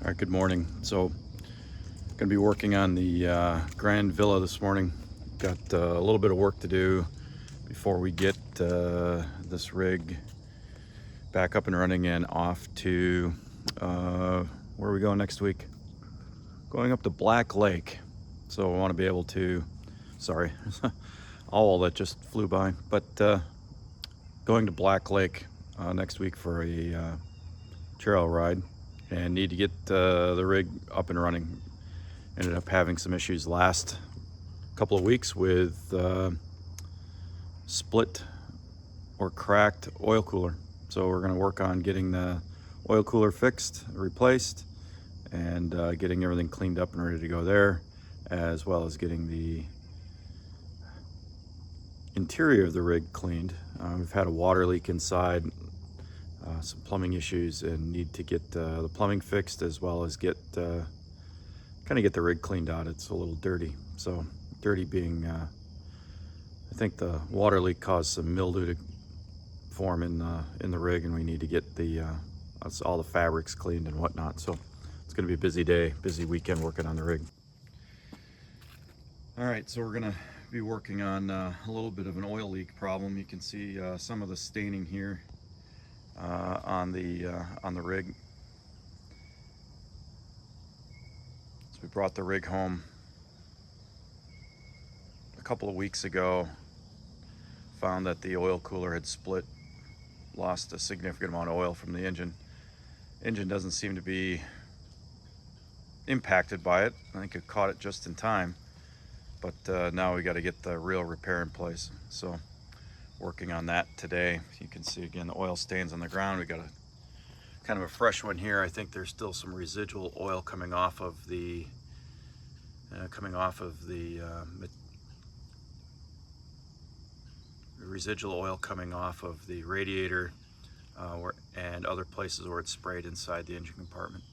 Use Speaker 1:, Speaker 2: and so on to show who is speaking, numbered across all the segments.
Speaker 1: All right, good morning. So, going to be working on the Grand Villa this morning. Got a little bit of work to do before we get this rig back up and running and off to where are we going next week? Going up to Black Lake. So I want to be able to, sorry, all that just flew by, but going to Black Lake next week for a trail ride and need to get the rig up and running. Ended up having some issues last couple of weeks with split or cracked oil cooler. So we're going to work on getting the oil cooler fixed, replaced, and getting everything cleaned up and ready to go there, as well as getting the interior of the rig cleaned. We've had a water leak inside, some plumbing issues, and need to get the plumbing fixed, as well as get kind of get the rig cleaned out. It's a little dirty. So dirty being, I think the water leak caused some mildew to form in the rig, and we need to get the all the fabrics cleaned and whatnot. So it's going to be a busy day, busy weekend working on the rig. All right, so we're going to be working on a little bit of an oil leak problem. You can see some of the staining here on the rig. We brought the rig home a couple of weeks ago, found that the oil cooler had split, lost a significant amount of oil from the engine. Engine doesn't seem to be impacted by it. I think it caught it just in time, but now we got to get the real repair in place. So working on that today. You can see again the oil stains on the ground. We got a kind of a fresh one here. I think there's still some residual oil coming off of the residual oil coming off of the radiator and other places where it's sprayed inside the engine compartment.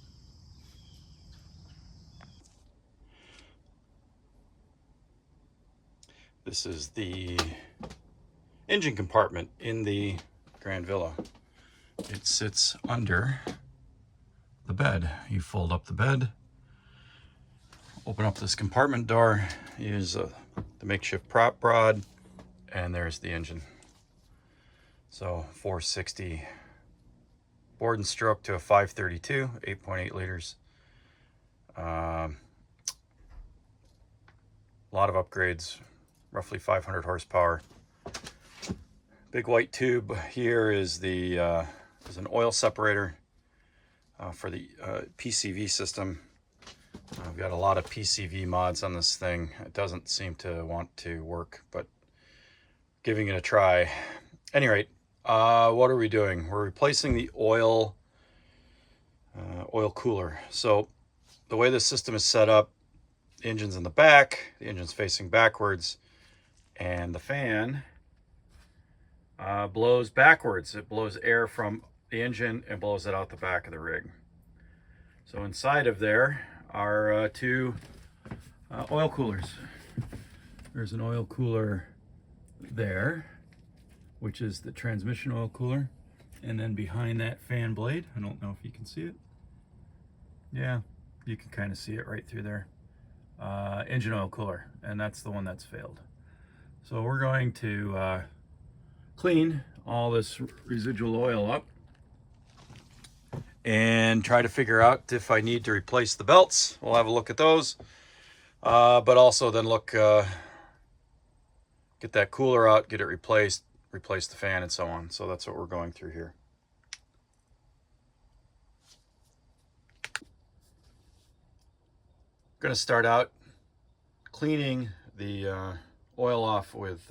Speaker 1: This is the engine compartment in the Grand Villa. It sits under the bed. You fold up the bed, open up this compartment door, use the makeshift prop rod, and there's the engine. So 460 board and stroke to a 532, 8.8 liters. A lot of upgrades, roughly 500 horsepower. Big white tube here is is an oil separator for the PCV system. I've got a lot of PCV mods on this thing. It doesn't seem to want to work, but giving it a try. At any rate, what are we doing? We're replacing the oil cooler. So the way the system is set up, the engine's in the back, the engine's facing backwards, and the fan blows backwards. It blows air from the engine and blows it out the back of the rig. So inside of there are two oil coolers. There's an oil cooler there, which is the transmission oil cooler, and then behind that fan blade, I don't know if you can see it. Yeah, you can kind of see it right through there. Engine oil cooler, and that's the one that's failed. So we're going to clean all this residual oil up and try to figure out if I need to replace the belts. We'll have a look at those, but also then look, get that cooler out, get it replaced, replace the fan, and so on. So that's what we're going through here. Going to start out cleaning the oil off with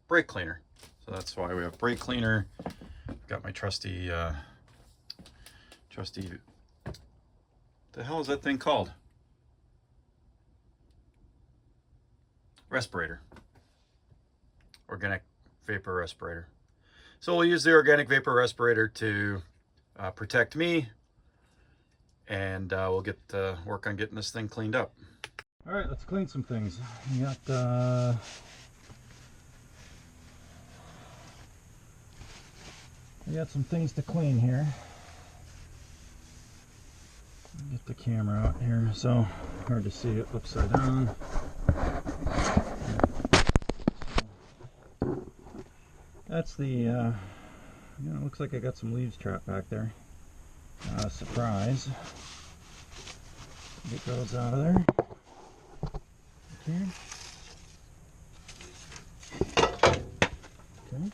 Speaker 1: brake cleaner. So that's why we have brake cleaner. Got my trusty, the hell is that thing called? Respirator. Organic vapor respirator. So we'll use the organic vapor respirator to protect me, and we'll get work on getting this thing cleaned up. All right, let's clean some things. We got some things to clean here. Get flip the camera out here, so hard to see it upside down. That's the, looks like I got some leaves trapped back there. Not a surprise. Get those out of there. Okay. Okay.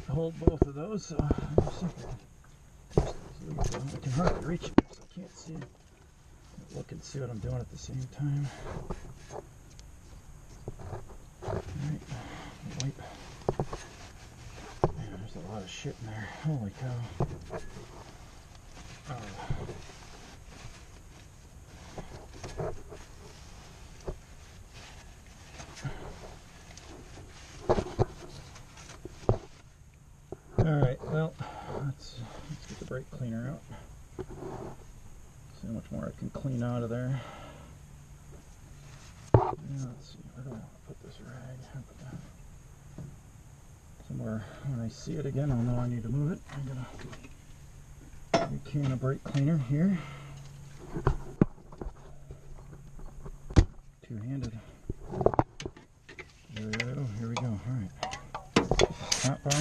Speaker 1: Hold both of those, so I can hardly reach it because I can't see. Look and see what I'm doing at the same time. Alright, wipe. Man, there's a lot of shit in there. Holy cow. Oh. Alright, well, let's get the brake cleaner out. See how much more I can clean out of there. Yeah, let's see, where do I want to put this rag? I'll put that somewhere. When I see it again, I'll know I need to move it. I'm gonna a can of brake cleaner here. Two-handed. There we go, here we go. Alright. Top bar.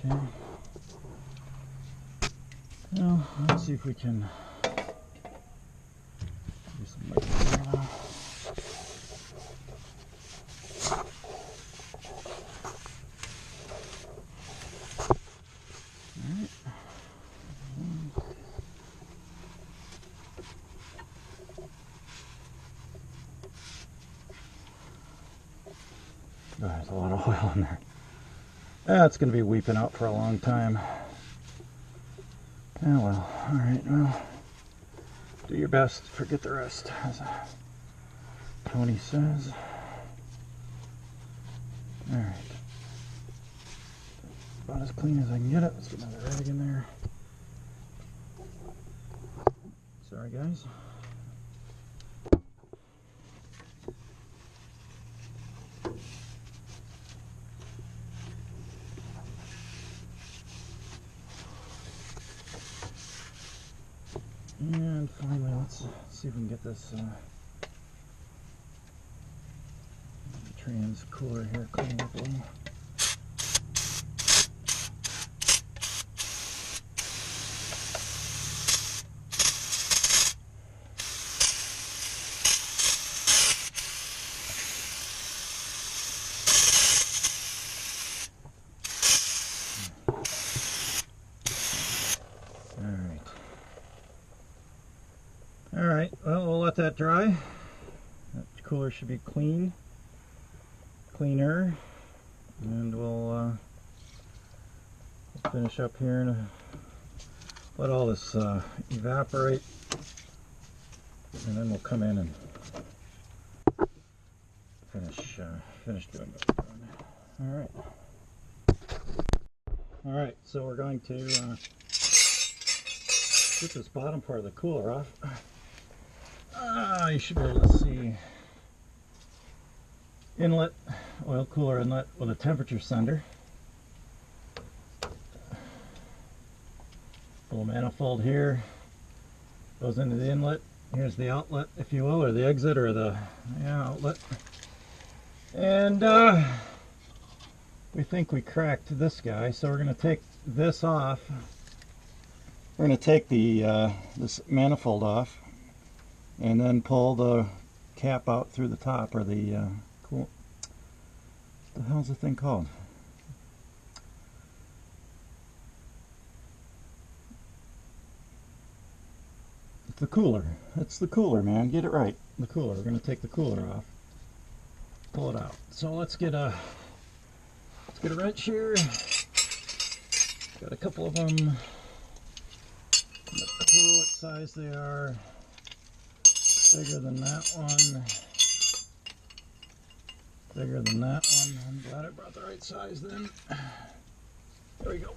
Speaker 1: Okay. Well, let's see if we can do some light now. Alright. Oh, there's a lot of oil in there. That's going to be weeping out for a long time. Oh well, alright, well, do your best, forget the rest, as Tony says. Alright. About as clean as I can get it. Let's get another rag in there. Sorry guys. And finally, let's see if we can get this trans cooler here cleaned up a little. Alright, well, we'll let that dry. That cooler should be cleaner, and we'll finish up here and let all this evaporate, and then we'll come in and finish doing what we're doing. Alright, so we're going to get this bottom part of the cooler off. You should be able to see inlet, oil cooler inlet with a temperature sender. Little manifold here goes into the inlet. Here's the outlet, if you will, or the exit, or the outlet. And we think we cracked this guy, so we're going to take this off. We're going to take the this manifold off, and then pull the cap out through the top, or the what the hell's the thing called? It's the cooler. It's the cooler, man. Get it right. The cooler. We're going to take the cooler off. Pull it out. So let's get a wrench here. Got a couple of them. Not a clue what size they are. Bigger than that one. bigger than that one. I'm glad I brought the right size then. There we go.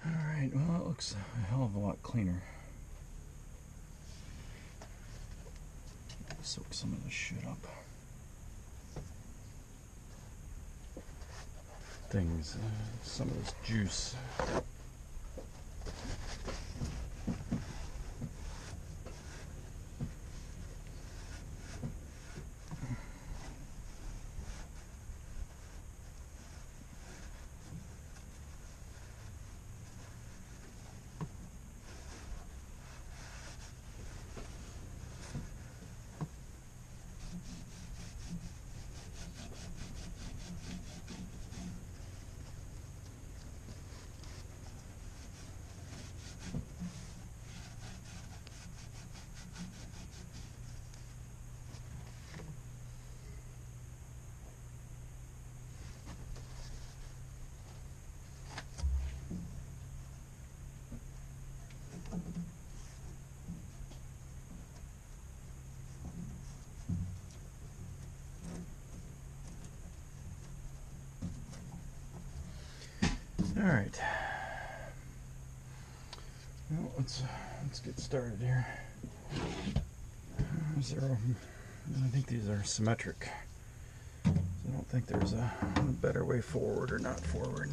Speaker 1: Alright, well, it looks a hell of a lot cleaner. Soak some of this shit up. Things, some of this juice. All right. Well, let's get started here. I think these are symmetric. So I don't think there's a better way forward or not forward.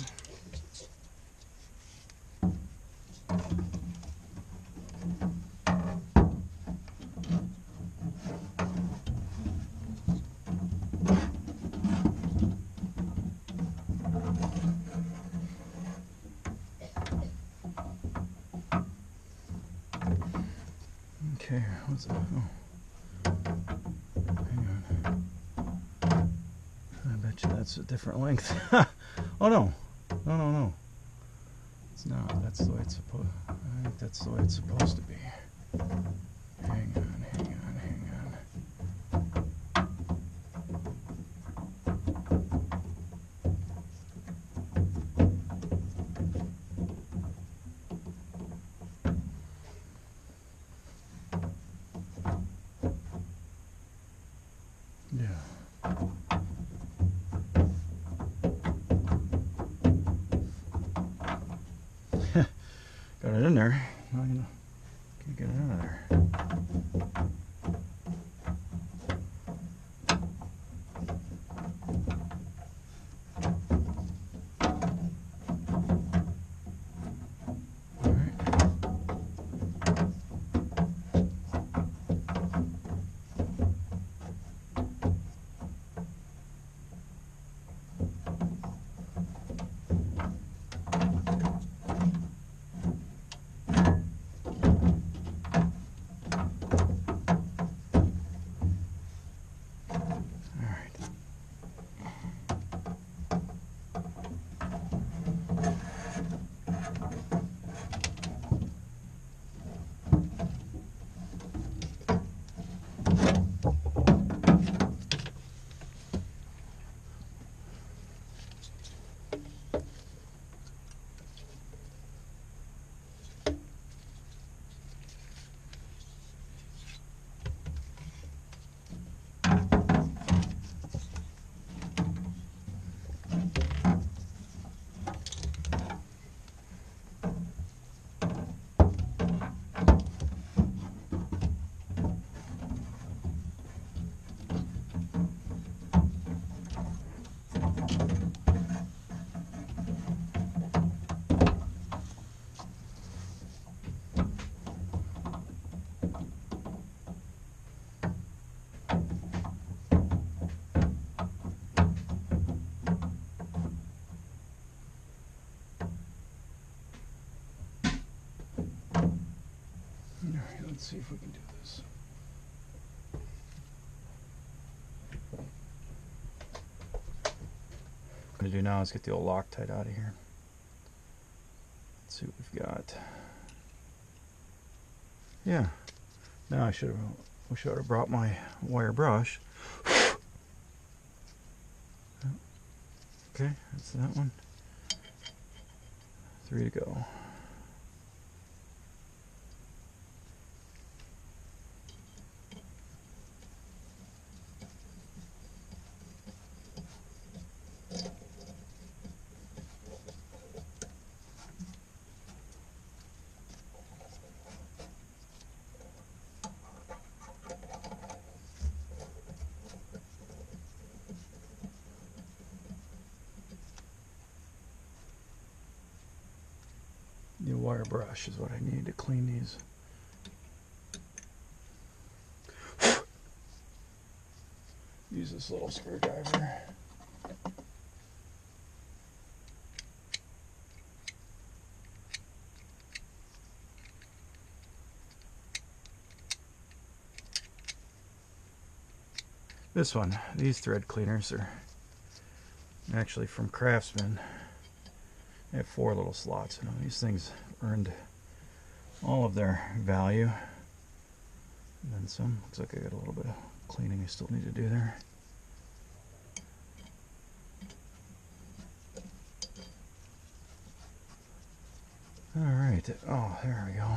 Speaker 1: Okay, what's that? Oh. Hang on. I bet you that's a different length. Oh no. No. It's not. That's the way it's supposed. I think that's the way it's supposed to be. Hang on. Yeah. Got it in there. Now I can't get it out of there. All right. Let's see if we can do this. What I'm going to do now is get the old Loctite out of here. Let's see what we've got. Yeah. Now I wish I would have brought my wire brush. Okay, that's that one. 3 to go. wire brush is what I need to clean these. Use this little screwdriver. This one, these thread cleaners are actually from Craftsman. They have 4 little slots in them. These things earned all of their value. And then some. Looks like I got a little bit of cleaning I still need to do there. Alright, oh, there we go.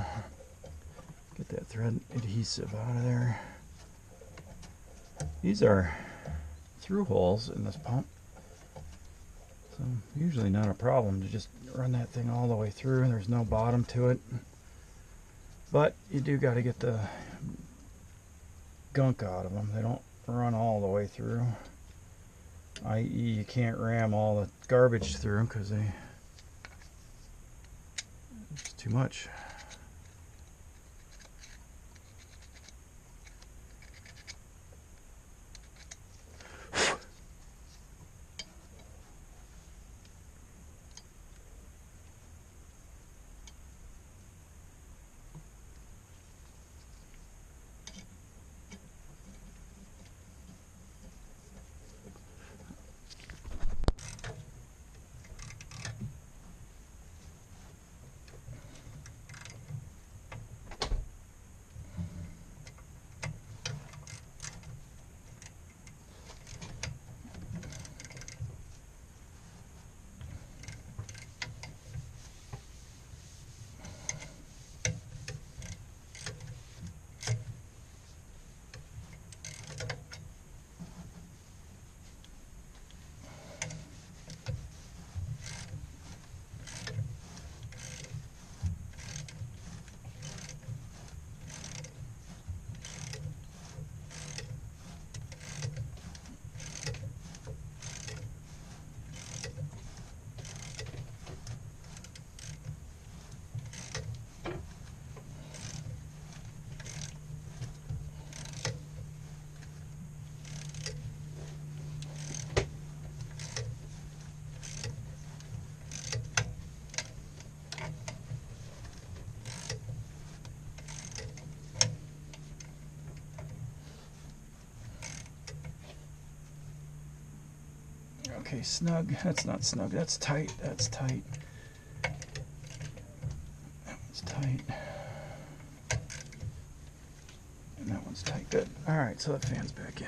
Speaker 1: Get that thread adhesive out of there. These are through holes in this pump, so usually not a problem to just run that thing all the way through. There's no bottom to it, but you do got to get the gunk out of them. They don't run all the way through, i.e. you can't ram all the garbage through them because it's too much. Okay, snug. That's not snug. That's tight. That's tight. That one's tight. And that one's tight. Good. Alright, so that fan's back in.